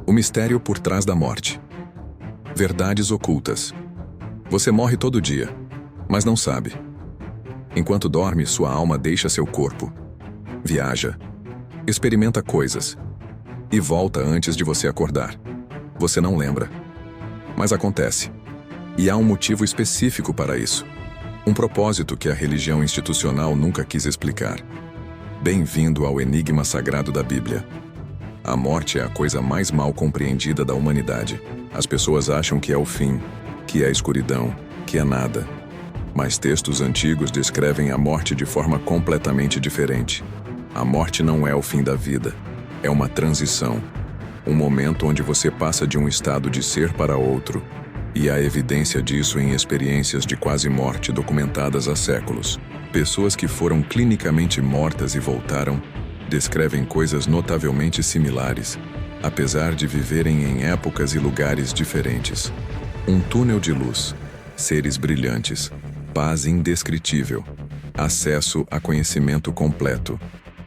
O mistério por trás da morte. Verdades ocultas. Você morre todo dia, mas não sabe. Enquanto dorme, sua alma deixa seu corpo. Viaja. Experimenta coisas. E volta antes de você acordar. Você não lembra. Mas acontece. E há um motivo específico para isso. Um propósito que a religião institucional nunca quis explicar. Bem-vindo ao enigma sagrado da Bíblia. A morte é a coisa mais mal compreendida da humanidade. As pessoas acham que é o fim, que é a escuridão, que é nada. Mas textos antigos descrevem a morte de forma completamente diferente. A morte não é o fim da vida. É uma transição. Um momento onde você passa de um estado de ser para outro. E há evidência disso em experiências de quase morte documentadas há séculos. Pessoas que foram clinicamente mortas e voltaram descrevem coisas notavelmente similares, apesar de viverem em épocas e lugares diferentes. Um túnel de luz, seres brilhantes, paz indescritível, acesso a conhecimento completo.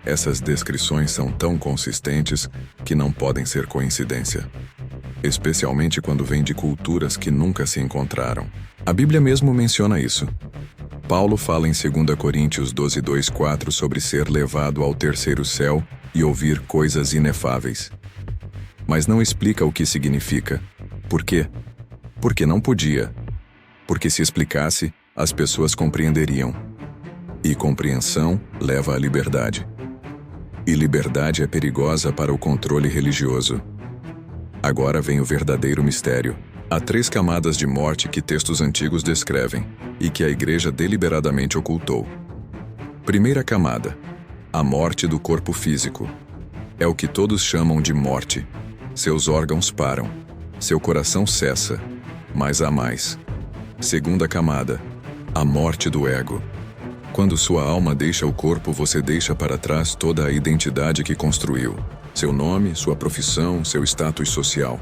Essas descrições são tão consistentes que não podem ser coincidência. Especialmente quando vêm de culturas que nunca se encontraram. A Bíblia mesmo menciona isso. Paulo fala em 2 Coríntios 12:2-4 sobre ser levado ao terceiro céu e ouvir coisas inefáveis. Mas não explica o que significa. Por quê? Porque não podia. Porque se explicasse, as pessoas compreenderiam. E compreensão leva à liberdade. E liberdade é perigosa para o controle religioso. Agora vem o verdadeiro mistério. Há 3 camadas de morte que textos antigos descrevem, e que a Igreja deliberadamente ocultou. Primeira camada. A morte do corpo físico. É o que todos chamam de morte. Seus órgãos param. Seu coração cessa. Mas há mais. Segunda camada. A morte do ego. Quando sua alma deixa o corpo, você deixa para trás toda a identidade que construiu. Seu nome, sua profissão, seu status social.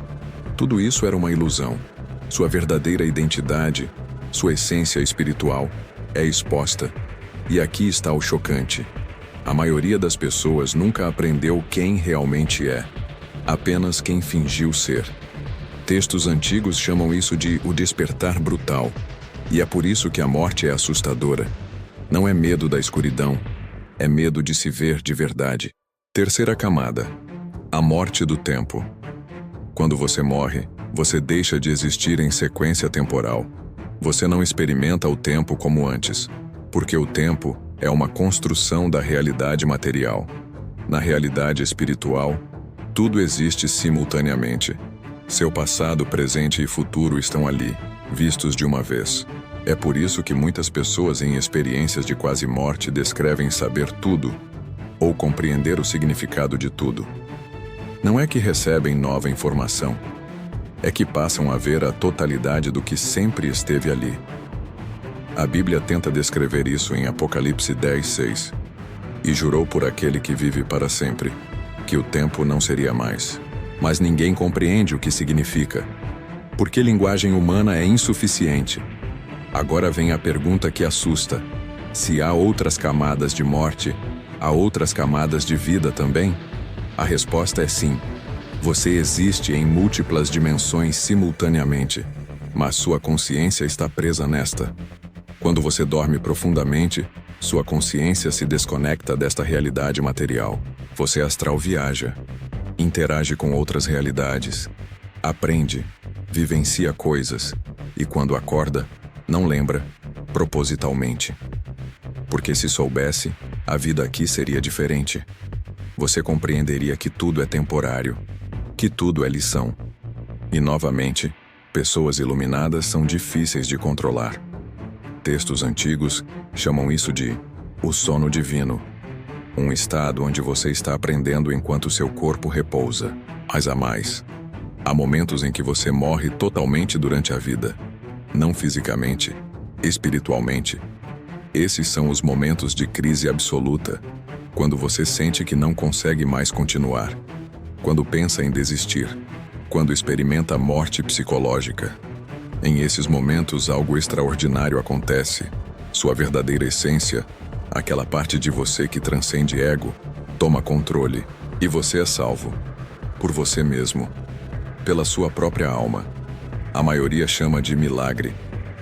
Tudo isso era uma ilusão. Sua verdadeira identidade, sua essência espiritual, é exposta. E aqui está o chocante. A maioria das pessoas nunca aprendeu quem realmente é. Apenas quem fingiu ser. Textos antigos chamam isso de o despertar brutal. E é por isso que a morte é assustadora. Não é medo da escuridão, é medo de se ver de verdade. Terceira camada. A morte do tempo. Quando você morre, você deixa de existir em sequência temporal. Você não experimenta o tempo como antes, porque o tempo é uma construção da realidade material. Na realidade espiritual, tudo existe simultaneamente. Seu passado, presente e futuro estão ali, vistos de uma vez. É por isso que muitas pessoas em experiências de quase morte descrevem saber tudo, ou compreender o significado de tudo. Não é que recebem nova informação, é que passam a ver a totalidade do que sempre esteve ali. A Bíblia tenta descrever isso em Apocalipse 10:6. E jurou por aquele que vive para sempre, que o tempo não seria mais. Mas ninguém compreende o que significa, porque linguagem humana é insuficiente. Agora vem a pergunta que assusta. Se há outras camadas de morte, há outras camadas de vida também? A resposta é sim. Você existe em múltiplas dimensões simultaneamente, mas sua consciência está presa nesta. Quando você dorme profundamente, sua consciência se desconecta desta realidade material. Você astral viaja, interage com outras realidades, aprende, vivencia coisas, e quando acorda, não lembra, propositalmente. Porque se soubesse, a vida aqui seria diferente. Você compreenderia que tudo é temporário, que tudo é lição. E novamente, pessoas iluminadas são difíceis de controlar. Textos antigos chamam isso de o sono divino, um estado onde você está aprendendo enquanto seu corpo repousa. Mas há mais. Há momentos em que você morre totalmente durante a vida, não fisicamente, espiritualmente. Esses são os momentos de crise absoluta, quando você sente que não consegue mais continuar, quando pensa em desistir, quando experimenta a morte psicológica. Em esses momentos, algo extraordinário acontece. Sua verdadeira essência, aquela parte de você que transcende ego, toma controle, e você é salvo. Por você mesmo. pela sua própria alma. A maioria chama de milagre.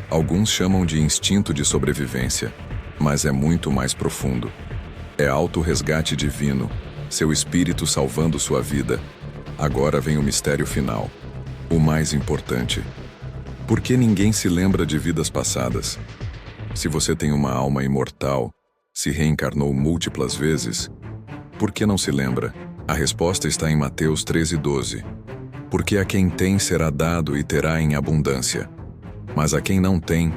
Alguns chamam de instinto de sobrevivência, mas é muito mais profundo. É auto-resgate divino, seu espírito salvando sua vida. Agora vem o mistério final, o mais importante. Por que ninguém se lembra de vidas passadas? Se você tem uma alma imortal, se reencarnou múltiplas vezes, por que não se lembra? A resposta está em Mateus 13:12. Porque a quem tem será dado e terá em abundância, mas a quem não tem,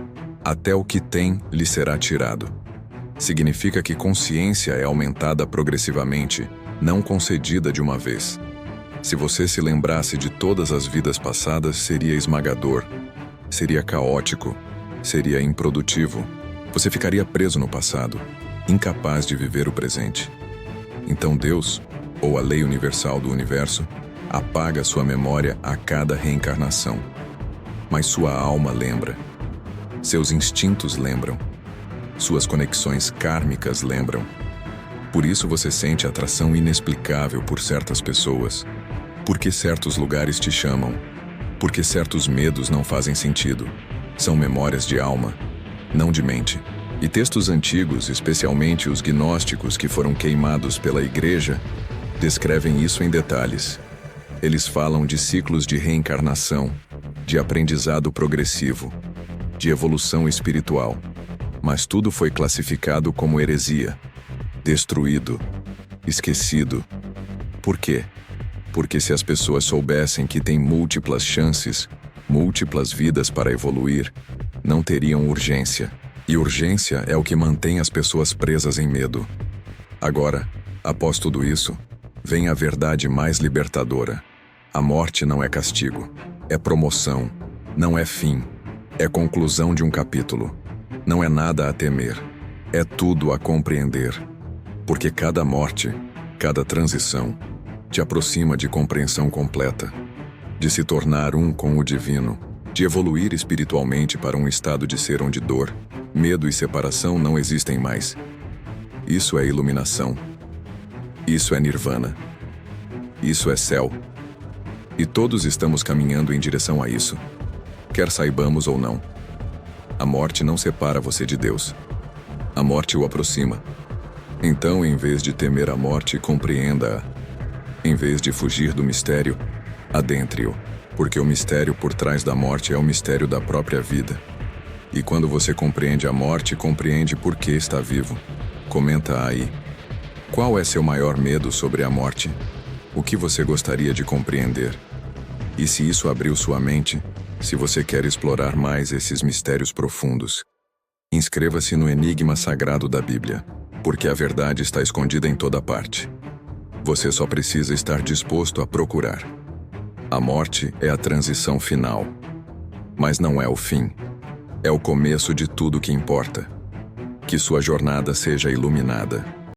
até o que tem lhe será tirado. Significa que consciência é aumentada progressivamente, não concedida de uma vez. Se você se lembrasse de todas as vidas passadas, seria esmagador, seria caótico, seria improdutivo. Você ficaria preso no passado, incapaz de viver o presente. Então Deus, ou a lei universal do universo, apaga sua memória a cada reencarnação. Mas sua alma lembra. Seus instintos lembram. Suas conexões kármicas lembram. Por isso você sente atração inexplicável por certas pessoas. Porque certos lugares te chamam. Porque certos medos não fazem sentido. São memórias de alma, não de mente. E textos antigos, especialmente os gnósticos que foram queimados pela igreja, descrevem isso em detalhes. Eles falam de ciclos de reencarnação, de aprendizado progressivo, de evolução espiritual. Mas tudo foi classificado como heresia, destruído, esquecido. Por quê? Porque se as pessoas soubessem que têm múltiplas chances, múltiplas vidas para evoluir, não teriam urgência. E urgência é o que mantém as pessoas presas em medo. Agora, após tudo isso, vem a verdade mais libertadora. A morte não é castigo, é promoção, não é fim, é conclusão de um capítulo. Não é nada a temer, é tudo a compreender. Porque cada morte, cada transição, te aproxima de compreensão completa, de se tornar um com o divino, de evoluir espiritualmente para um estado de ser onde dor, medo e separação não existem mais. Isso é iluminação. Isso é nirvana. Isso é céu. E todos estamos caminhando em direção a isso, quer saibamos ou não. A morte não separa você de Deus. A morte o aproxima. Então, em vez de temer a morte, compreenda-a. Em vez de fugir do mistério, adentre-o, porque o mistério por trás da morte é o mistério da própria vida. E quando você compreende a morte, compreende por que está vivo. Comenta aí. Qual é seu maior medo sobre a morte? O que você gostaria de compreender? E se isso abriu sua mente, se você quer explorar mais esses mistérios profundos, inscreva-se no Enigma Sagrado da Bíblia, porque a verdade está escondida em toda parte. Você só precisa estar disposto a procurar. A morte é a transição final, mas não é o fim. É o começo de tudo que importa. Que sua jornada seja iluminada.